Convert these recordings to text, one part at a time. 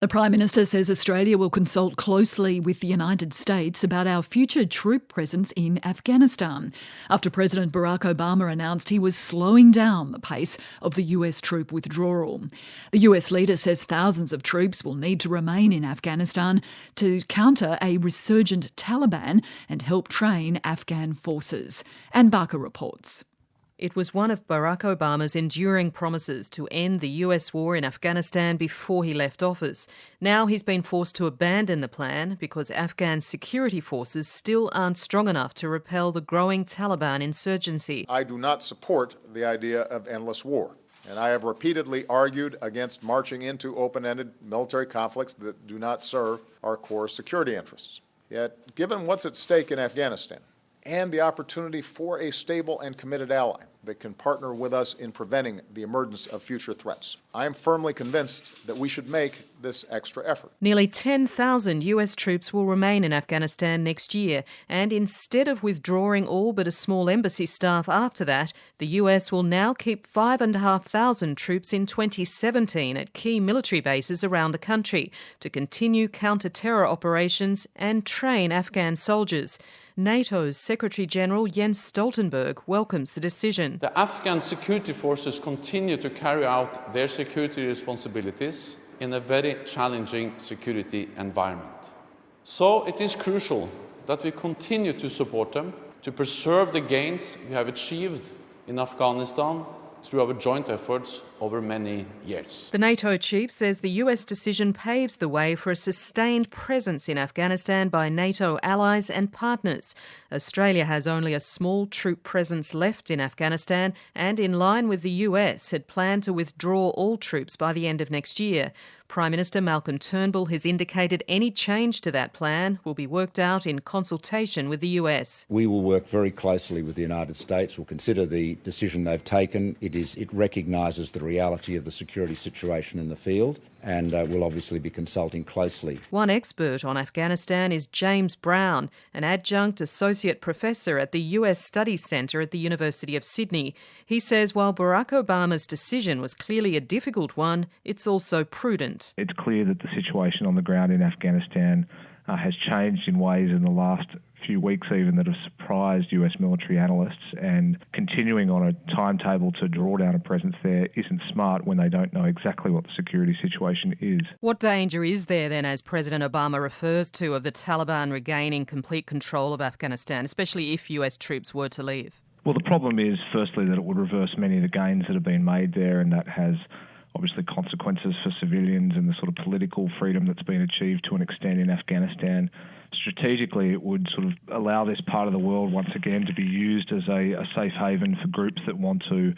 The Prime Minister says Australia will consult closely with the United States about our future troop presence in Afghanistan, after President Barack Obama announced he was slowing down the pace of the US troop withdrawal. The US leader says thousands of troops will need to remain in Afghanistan to counter a resurgent Taliban and help train Afghan forces. Anne Barker reports. It was one of Barack Obama's enduring promises to end the US war in Afghanistan before he left office. Now he's been forced to abandon the plan because Afghan security forces still aren't strong enough to repel the growing Taliban insurgency. I do not support the idea of endless war, and I have repeatedly argued against marching into open-ended military conflicts that do not serve our core security interests. Yet, given what's at stake in Afghanistan, and the opportunity for a stable and committed ally that can partner with us in preventing the emergence of future threats, I am firmly convinced that we should make this extra effort. Nearly 10,000 US troops will remain in Afghanistan next year, and instead of withdrawing all but a small embassy staff after that, the US will now keep 5,500 troops in 2017 at key military bases around the country to continue counter-terror operations and train Afghan soldiers. NATO's Secretary-General Jens Stoltenberg welcomes the decision. The Afghan security forces continue to carry out their security responsibilities in a very challenging security environment. So it is crucial that we continue to support them to preserve the gains we have achieved in Afghanistan through our joint efforts over many years. The NATO chief says the US decision paves the way for a sustained presence in Afghanistan by NATO allies and partners. Australia has only a small troop presence left in Afghanistan and, in line with the US, had planned to withdraw all troops by the end of next year. Prime Minister Malcolm Turnbull has indicated any change to that plan will be worked out in consultation with the US. We will work very closely with the United States. We'll consider the decision they've taken. It recognises the reality of the security situation in the field, and we'll obviously be consulting closely. One expert on Afghanistan is James Brown, an adjunct associate professor at the US Studies Centre at the University of Sydney. He says while Barack Obama's decision was clearly a difficult one, it's also prudent. It's clear that the situation on the ground in Afghanistan has changed in ways in the last few weeks even that have surprised US military analysts, and continuing on a timetable to draw down a presence there isn't smart when they don't know exactly what the security situation is. What danger is there then, as President Obama refers to, of the Taliban regaining complete control of Afghanistan, especially if US troops were to leave? Well, the problem is firstly that it would reverse many of the gains that have been made there, and that has obviously consequences for civilians and the sort of political freedom that's been achieved to an extent in Afghanistan. Strategically, it would sort of allow this part of the world once again to be used as a safe haven for groups that want to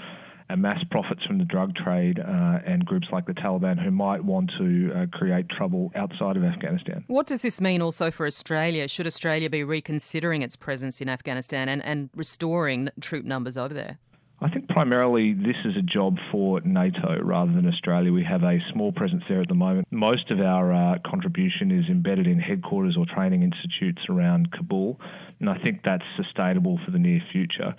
amass profits from the drug trade and groups like the Taliban who might want to create trouble outside of Afghanistan. What does this mean also for Australia? Should Australia be reconsidering its presence in Afghanistan and restoring troop numbers over there? I think primarily this is a job for NATO rather than Australia. We have a small presence there at the moment. Most of our contribution is embedded in headquarters or training institutes around Kabul, and I think that's sustainable for the near future.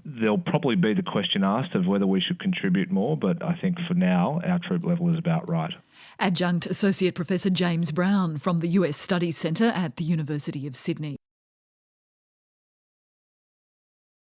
There'll probably be the question asked of whether we should contribute more, but I think for now our troop level is about right. Adjunct Associate Professor James Brown from the US Studies Centre at the University of Sydney.